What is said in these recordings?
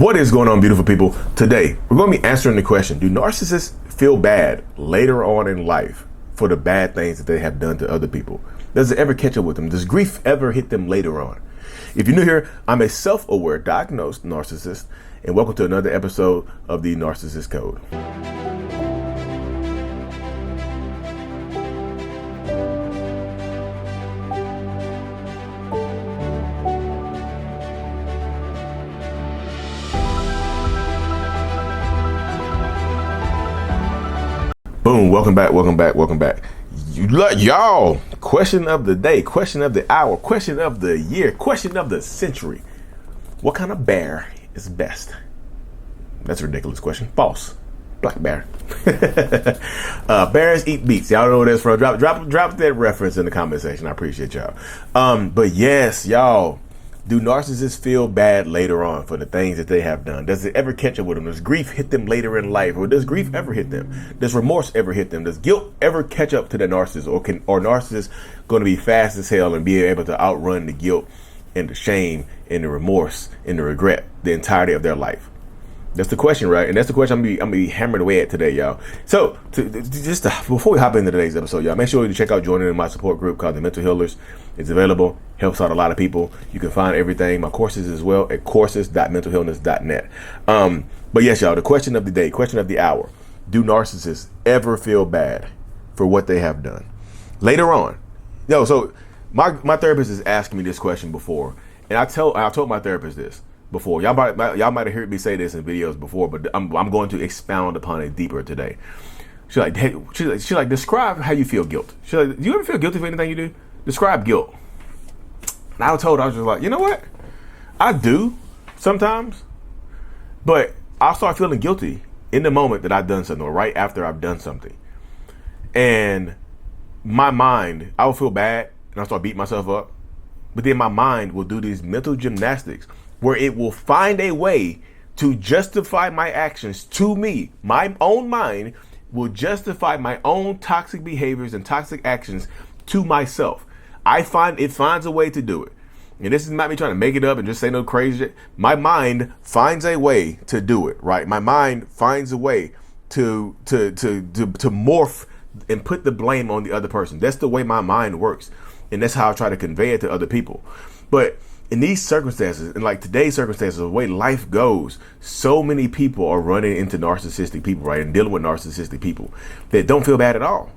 What is going on, beautiful people? Today, we're going to be answering the question, do narcissists feel bad later on in life for the bad things that they have done to other people? Does it ever catch up with them? Does grief ever hit them later on? If you're new here, I'm a self-aware, diagnosed narcissist, and welcome to another episode of the Narcissist Code. Boom, welcome back. Y'all, question of the day, question of the hour, question of the year, question of the century. What kind of bear is best? That's a ridiculous question. False. Black bear. Bears eat beets. Y'all know where that's from. Drop that reference in the comment section. I appreciate y'all. But yes, y'all, do narcissists feel bad later on for the things that they have done? Does it ever catch up with them? Does grief hit them later in life? Or does grief ever hit them? Does remorse ever hit them? Does guilt ever catch up to the narcissist? Or narcissists going to be fast as hell and be able to outrun the guilt and the shame and the remorse and the regret the entirety of their life? That's the question, right? And that's the question I'm gonna be hammering away at today, y'all. So, before we hop into today's episode, y'all, make sure you check out joining in my support group called the Mental Healers. It's available, helps out a lot of people. You can find everything, my courses as well, at courses.mentalhealness.net. But yes, y'all, the question of the day, question of the hour: do narcissists ever feel bad for what they have done later on? No, so my therapist has asked me this question before, and I told my therapist this before. Y'all might have heard me say this in videos before, but I'm going to expound upon it deeper today. She's like, describe how you feel guilt. She's like, do you ever feel guilty for anything you do? Describe guilt. And I was just like, you know what? I do sometimes, but I'll start feeling guilty in the moment that I've done something, or right after I've done something. And my mind, I will feel bad and I'll start beating myself up. But then my mind will do these mental gymnastics where it will find a way to justify my actions to me. My own mind will justify my own toxic behaviors and toxic actions to myself. It finds a way to do it. And this is not me trying to make it up and just say no crazy shit. My mind finds a way to do it, right? My mind finds a way to morph and put the blame on the other person. That's the way my mind works. And that's how I try to convey it to other people. But in these circumstances, in like today's circumstances, the way life goes, so many people are running into narcissistic people, right? And dealing with narcissistic people that don't feel bad at all.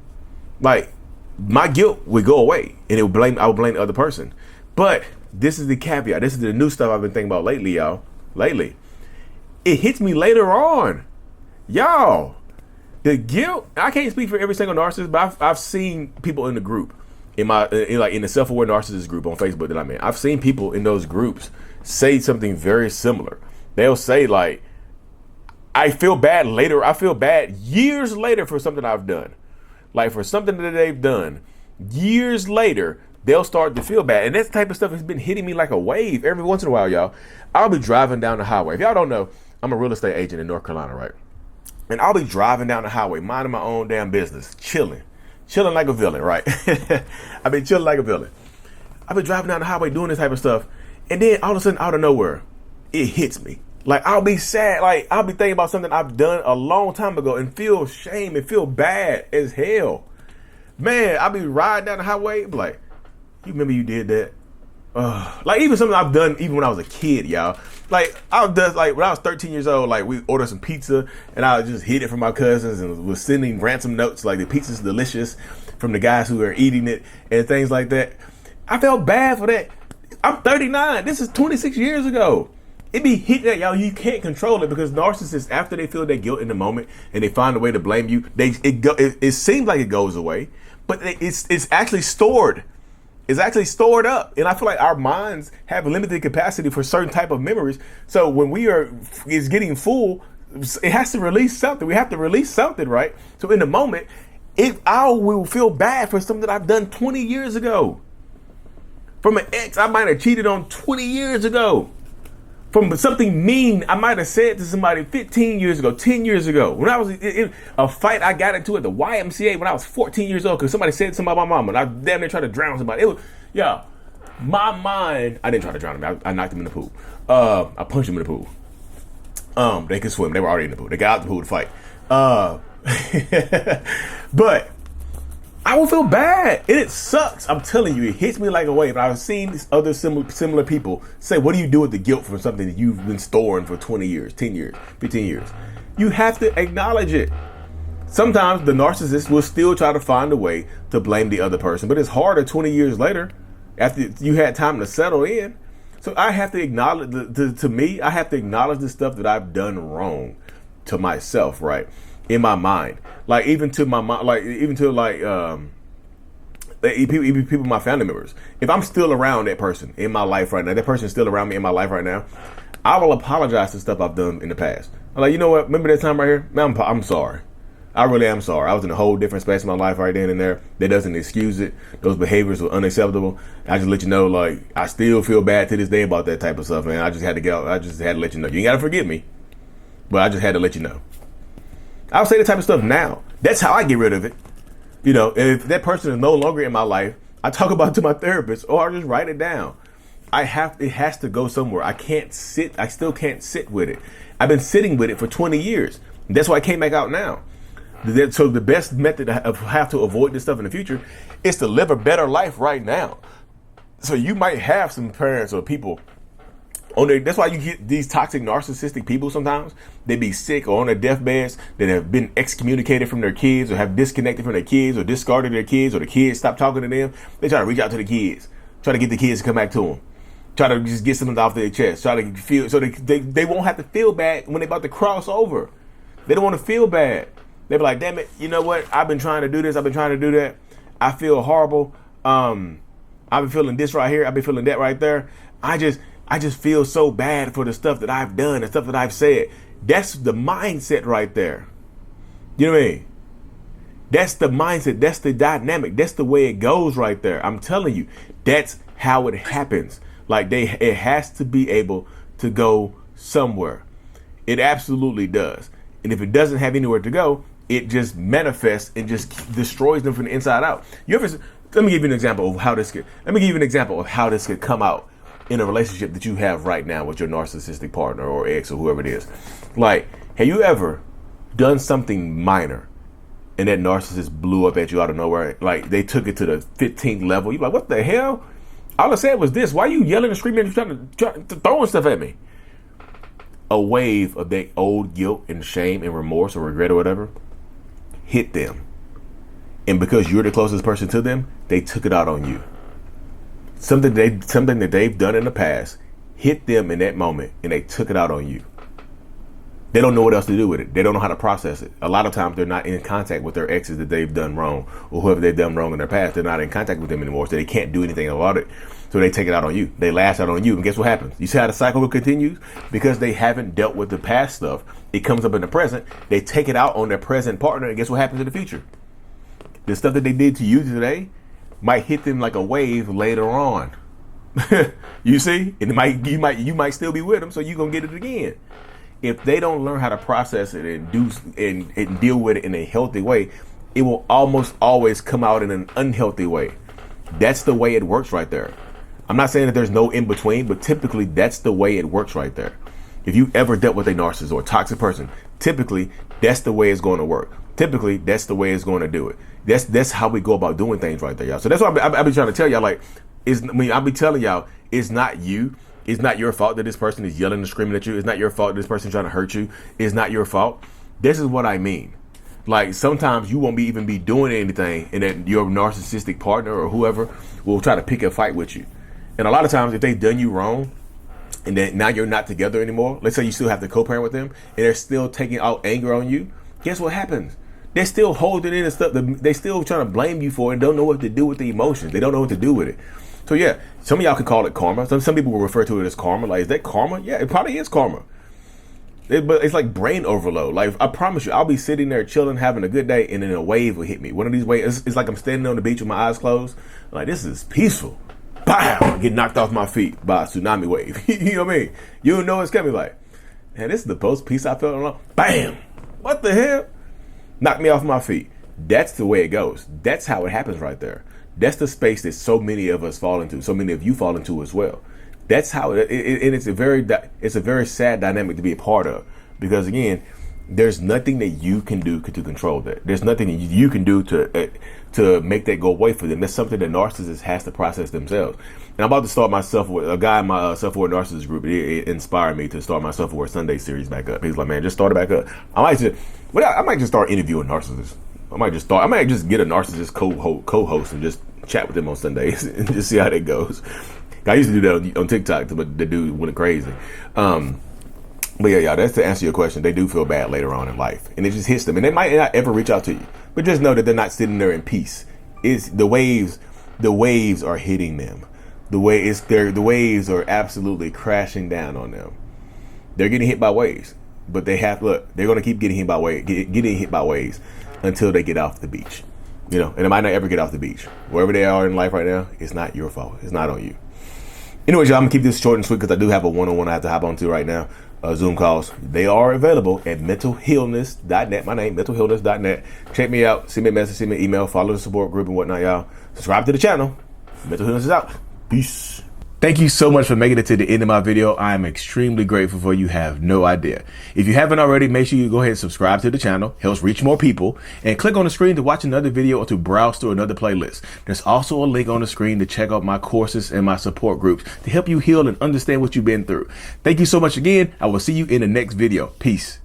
Like, my guilt would go away and I would blame the other person. But this is the caveat. This is the new stuff I've been thinking about lately, y'all. Lately. It hits me later on. Y'all, the guilt, I can't speak for every single narcissist, but I've seen people in the group. In the self-aware narcissist group on Facebook that I'm in, I've seen people in those groups say something very similar. They'll say like, I feel bad later. I feel bad years later for something I've done. Like for something that they've done years later, they'll start to feel bad. And that type of stuff has been hitting me like a wave every once in a while, y'all. I'll be driving down the highway. If y'all don't know, I'm a real estate agent in North Carolina, right? And I'll be driving down the highway, minding my own damn business, chilling like a villain, right? I've been chilling like a villain. I've been driving down the highway doing this type of stuff. And then all of a sudden, out of nowhere, it hits me. Like, I'll be sad. Like, I'll be thinking about something I've done a long time ago and feel shame and feel bad as hell. Man, I'll be riding down the highway, like, you remember you did that? Like, even something I've done even when I was a kid, y'all. Like, I've done, like, when I was 13 years old, like, we ordered some pizza, and I just hid it from my cousins and was sending ransom notes, like, the pizza's delicious, from the guys who are eating it and things like that. I felt bad for that. I'm 39. This is 26 years ago. It be hitting that, y'all. You can't control it because narcissists, after they feel their guilt in the moment and they find a way to blame you, it seems like it goes away, but it's actually stored. It's actually stored up. And I feel like our minds have limited capacity for certain type of memories. So when it's getting full, it has to release something. We have to release something, right? So in the moment, I will feel bad for something that I've done 20 years ago. From an ex I might have cheated on 20 years ago. From something mean I might have said to somebody 15 years ago, 10 years ago. When I was in a fight I got into at the YMCA when I was 14 years old because somebody said something about my mom and I damn near tried to drown somebody. My mind, I didn't try to drown him. I knocked him in the pool. I punched him in the pool. They could swim. They were already in the pool. They got out the pool to fight. But I would feel bad. It sucks. I'm telling you, it hits me like a wave. I've seen other similar people say, what do you do with the guilt from something that you've been storing for 20 years, 10 years, 15 years? You have to acknowledge it. Sometimes the narcissist will still try to find a way to blame the other person, but it's harder 20 years later after you had time to settle in. So I have to acknowledge, to me, I have to acknowledge the stuff that I've done wrong to myself, right? In my mind. Like, even to my mind, like, even to like, people, my family members. If I'm still around that person in my life right now, that person's still around me in my life right now, I will apologize for stuff I've done in the past. I'm like, you know what? Remember that time right here? Man, I'm sorry. I really am sorry. I was in a whole different space in my life right then and there. That doesn't excuse it. Those behaviors were unacceptable. I just let you know, like, I still feel bad to this day about that type of stuff, man. I just had to get out. I just had to let you know. You ain't got to forgive me, but I just had to let you know. I'll say the type of stuff now. That's how I get rid of it. You know, if that person is no longer in my life, I talk about it to my therapist, or I just write it down. It has to go somewhere. I still can't sit with it. I've been sitting with it for 20 years. That's why I came back out now. So the best method of how to avoid this stuff in the future is to live a better life right now. So you might have some parents or people that's why you get these toxic narcissistic people sometimes. They be sick or on their deathbeds that have been excommunicated from their kids, or have disconnected from their kids, or discarded their kids, or the kids stop talking to them. They try to reach out to the kids, try to get the kids to come back to them, try to just get something off their chest, try to feel so they won't have to feel bad when they're about to cross over. They don't want to feel bad. They be like, damn it, you know what? I've been trying to do this. I've been trying to do that. I feel horrible. I've been feeling this right here. I've been feeling that right there. I just feel so bad for the stuff that I've done, the stuff that I've said. That's the mindset right there. You know what I mean? That's the mindset. That's the dynamic. That's the way it goes right there. I'm telling you, that's how it happens. Like, it has to be able to go somewhere. It absolutely does. And if it doesn't have anywhere to go, it just manifests and just destroys them from the inside out. Let me give you an example of how this could come out in a relationship that you have right now with your narcissistic partner or ex or whoever it is. Like, have you ever done something minor and that narcissist blew up at you out of nowhere? Like, they took it to the 15th level. You're like, what the hell? All I said was this. Why are you yelling and screaming and trying to throwing stuff at me? A wave of that old guilt and shame and remorse or regret or whatever hit them. And because you're the closest person to them, they took it out on you. Something that they've done in the past hit them in that moment, and they took it out on you. They don't know what else to do with it. They don't know how to process it. A lot of times they're not in contact with their exes that they've done wrong, or whoever they've done wrong in their past. They're not in contact with them anymore, so they can't do anything about it. So they take it out on you. They lash out on you, and guess what happens? You see how the cycle continues? Because they haven't dealt with the past stuff. It comes up in the present. They take it out on their present partner, and guess what happens in the future? The stuff that they did to you today might hit them like a wave later on. You see? And you might still be with them, so you're gonna get it again. If they don't learn how to process it and deal with it in a healthy way, it will almost always come out in an unhealthy way. That's the way it works right there. I'm not saying that there's no in between, but typically that's the way it works right there. If you ever dealt with a narcissist or a toxic person, typically that's the way it's going to work. Typically that's the way it's going to do it. That's how we go about doing things right there, y'all. So that's why I've been trying to tell y'all, like, I'll be telling y'all, it's not you. It's not your fault that this person is yelling and screaming at you. It's not your fault that this person is trying to hurt you. It's not your fault. This is what I mean. Like, sometimes you won't even be doing anything, and then your narcissistic partner or whoever will try to pick a fight with you. And a lot of times, if they've done you wrong, and then now you're not together anymore, let's say you still have to co-parent with them, and they're still taking out anger on you, guess what happens? They're still holding in and stuff. They're still trying to blame you for it and don't know what to do with the emotions. They don't know what to do with it. So yeah, some of y'all can call it karma. Some people will refer to it as karma. Like, is that karma? Yeah, it probably is karma. But it's like brain overload. Like, I promise you, I'll be sitting there chilling, having a good day, and then a wave will hit me. One of these waves, it's like I'm standing on the beach with my eyes closed. Like, this is peaceful. Bam! Get knocked off my feet by a tsunami wave. You know what I mean? You don't know it's coming. Like, man, this is the most peace I felt in a long. Bam! What the hell? Knocked me off my feet. That's the way it goes. That's how it happens right there. That's the space that so many of us fall into. So many of you fall into as well. That's how it's a very sad dynamic to be a part of. because again, there's nothing that you can do to control that. There's nothing that you can do to make that go away for them. That's something that narcissists has to process themselves. And I'm about to start my self-aware. A guy in my self-aware narcissist group, it inspired me to start my self-aware Sunday series back up. He's like, man, just start it back up. I might just start interviewing narcissists. I might just get a narcissist co-host and just chat with them on Sundays and just see how that goes. I used to do that on TikTok, but the dude went crazy. But yeah, y'all, that's to answer your question. They do feel bad later on in life, and it just hits them, and they might not ever reach out to you. But just know that they're not sitting there in peace. It's the waves are hitting them. The waves are absolutely crashing down on them. They're getting hit by waves, but they're going to keep getting hit by waves until they get off the beach. You know, and they might not ever get off the beach. Wherever they are in life right now, it's not your fault. It's not on you. Anyways, y'all, I'm gonna keep this short and sweet because I do have a one-on-one I have to hop onto right now. Zoom calls. They are available at mentalhealness.net. My name, mentalhealness.net. Check me out. Send me a message, send me an email, follow the support group and whatnot, y'all. Subscribe to the channel. Mental Healness is out. Peace. Thank you so much for making it to the end of my video. I am extremely grateful for you. Have no idea. If you haven't already, make sure you go ahead and subscribe to the channel. Helps reach more people. And click on the screen to watch another video or to browse through another playlist. There's also a link on the screen to check out my courses and my support groups to help you heal and understand what you've been through. Thank you so much again. I will see you in the next video. Peace.